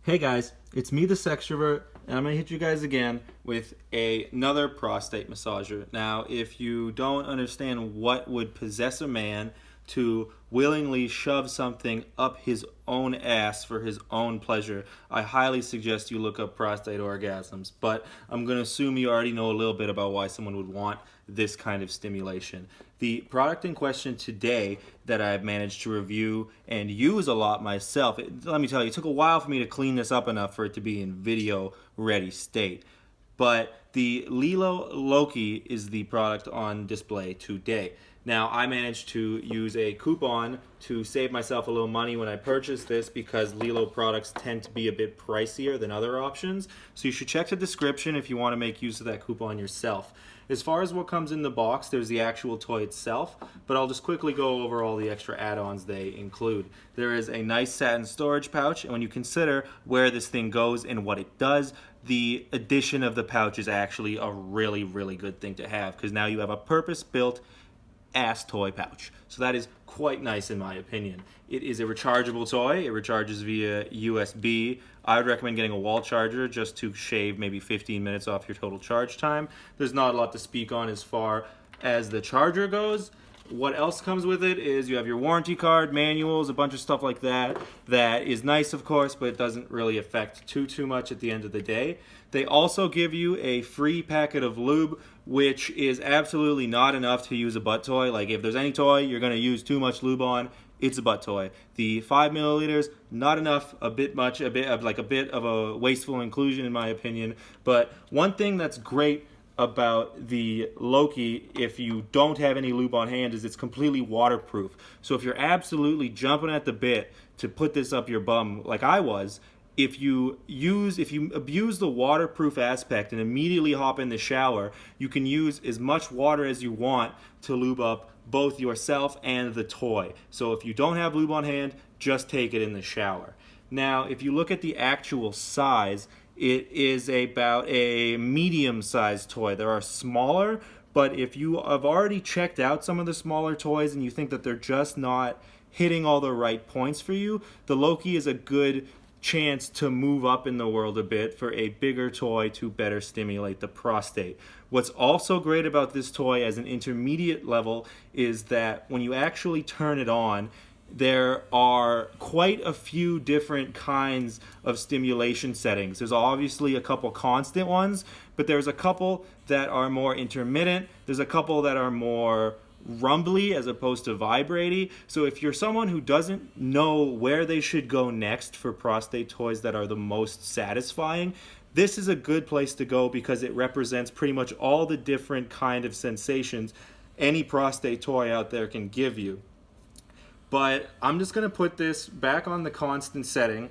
Hey guys, it's me, the Sextrovert, and I'm gonna hit you guys again with another prostate massager. Now, if you don't understand what would possess a man to willingly shove something up his own ass for his own pleasure, I highly suggest you look up prostate orgasms. But I'm gonna assume you already know a little bit about why someone would want this kind of stimulation. The product in question today that I've managed to review and use a lot myself, let me tell you, it took a while for me to clean this up enough for it to be in video ready state. But the Lelo Loki is the product on display today. Now, I managed to use a coupon to save myself a little money when I purchased this because Lelo products tend to be a bit pricier than other options. So you should check the description if you want to make use of that coupon yourself. As far as what comes in the box, there's the actual toy itself, but I'll just quickly go over all the extra add-ons they include. There is a nice satin storage pouch, and when you consider where this thing goes and what it does, the addition of the pouch is actually a really, really good thing to have because now you have a purpose-built ass toy pouch. So that is quite nice in my opinion. It is a rechargeable toy. It recharges via USB. I would recommend getting a wall charger just to shave maybe 15 minutes off your total charge time. There's not a lot to speak on as far as the charger goes. What else comes with it is you have your warranty card, manuals, a bunch of stuff like that. That is nice, of course, but it doesn't really affect too much at the end of the day. They also give you a free packet of lube, which is absolutely not enough to use a butt toy. Like if there's any toy you're going to use too much lube on, it's a butt toy. The 5 milliliters, not enough, a bit of a wasteful inclusion in my opinion. But one thing that's great about the Loki, if you don't have any lube on hand, is it's completely waterproof. So if you're absolutely jumping at the bit to put this up your bum like I was, if you abuse the waterproof aspect and immediately hop in the shower, you can use as much water as you want to lube up both yourself and the toy. So if you don't have lube on hand, just take it in the shower. Now, if you look at the actual size, it is about a medium-sized toy. There are smaller, but if you have already checked out some of the smaller toys and you think that they're just not hitting all the right points for you, the Loki is a good chance to move up in the world a bit for a bigger toy to better stimulate the prostate. What's also great about this toy as an intermediate level is that when you actually turn it on, there are quite a few different kinds of stimulation settings. There's obviously a couple constant ones, but there's a couple that are more intermittent. There's a couple that are more rumbly as opposed to vibrating. So if you're someone who doesn't know where they should go next for prostate toys that are the most satisfying, this is a good place to go because it represents pretty much all the different kind of sensations any prostate toy out there can give you. But I'm just going to put this back on the constant setting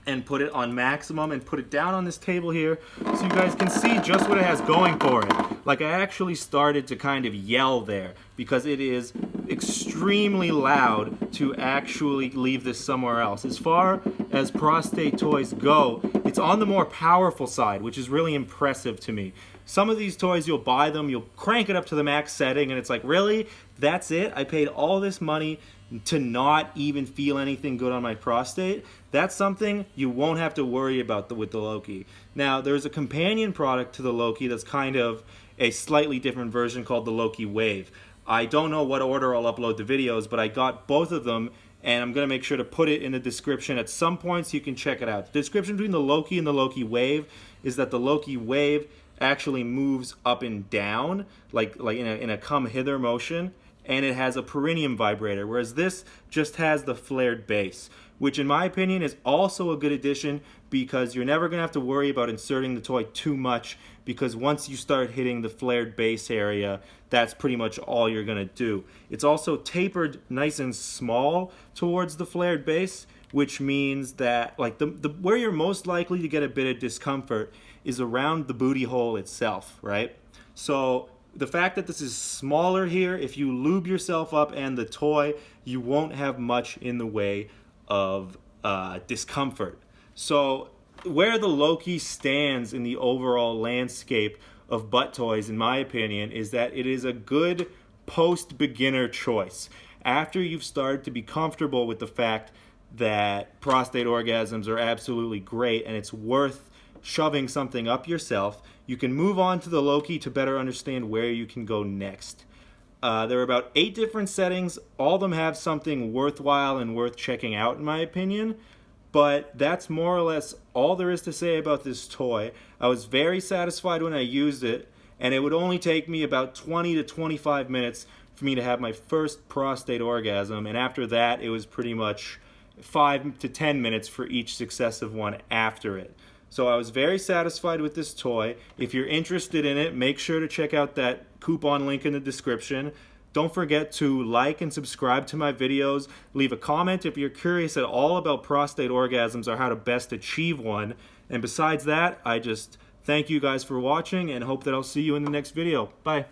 and put it on maximum and put it down on this table here so you guys can see just what it has going for it. Like I actually started to kind of yell there because it is extremely loud to actually leave this somewhere else. As far as prostate toys go, it's on the more powerful side, which is really impressive to me. Some of these toys, you'll buy them, you'll crank it up to the max setting, and it's like, really? That's it? I paid all this money to not even feel anything good on my prostate? That's something you won't have to worry about with the Loki. Now, there's a companion product to the Loki that's kind of a slightly different version called the Loki Wave. I don't know what order I'll upload the videos, but I got both of them, and I'm going to make sure to put it in the description at some point so you can check it out. The description between the Loki and the Loki Wave is that the Loki Wave actually moves up and down, like in a come hither motion, and it has a perineum vibrator, whereas this just has the flared bass, which in my opinion is also a good addition because you're never going to have to worry about inserting the toy too much because once you start hitting the flared bass area, that's pretty much all you're going to do. It's also tapered nice and small towards the flared bass, which means that like the where you're most likely to get a bit of discomfort is around the booty hole itself, right? So the fact that this is smaller here, if you lube yourself up and the toy, you won't have much in the way of discomfort. So where the Loki stands in the overall landscape of butt toys, in my opinion, is that it is a good post-beginner choice. After you've started to be comfortable with the fact that prostate orgasms are absolutely great and it's worth shoving something up yourself, you can move on to the Loki to better understand where you can go next. There are about 8 different settings. All of them have something worthwhile and worth checking out, in my opinion. But that's more or less all there is to say about this toy. I was very satisfied when I used it, and it would only take me about 20 to 25 minutes for me to have my first prostate orgasm, and after that it was pretty much 5 to 10 minutes for each successive one after it. So I was very satisfied with this toy. If you're interested in it, make sure to check out that coupon link in the description. Don't forget to like and subscribe to my videos. Leave a comment if you're curious at all about prostate orgasms or how to best achieve one. And besides that, I just thank you guys for watching and hope that I'll see you in the next video. Bye.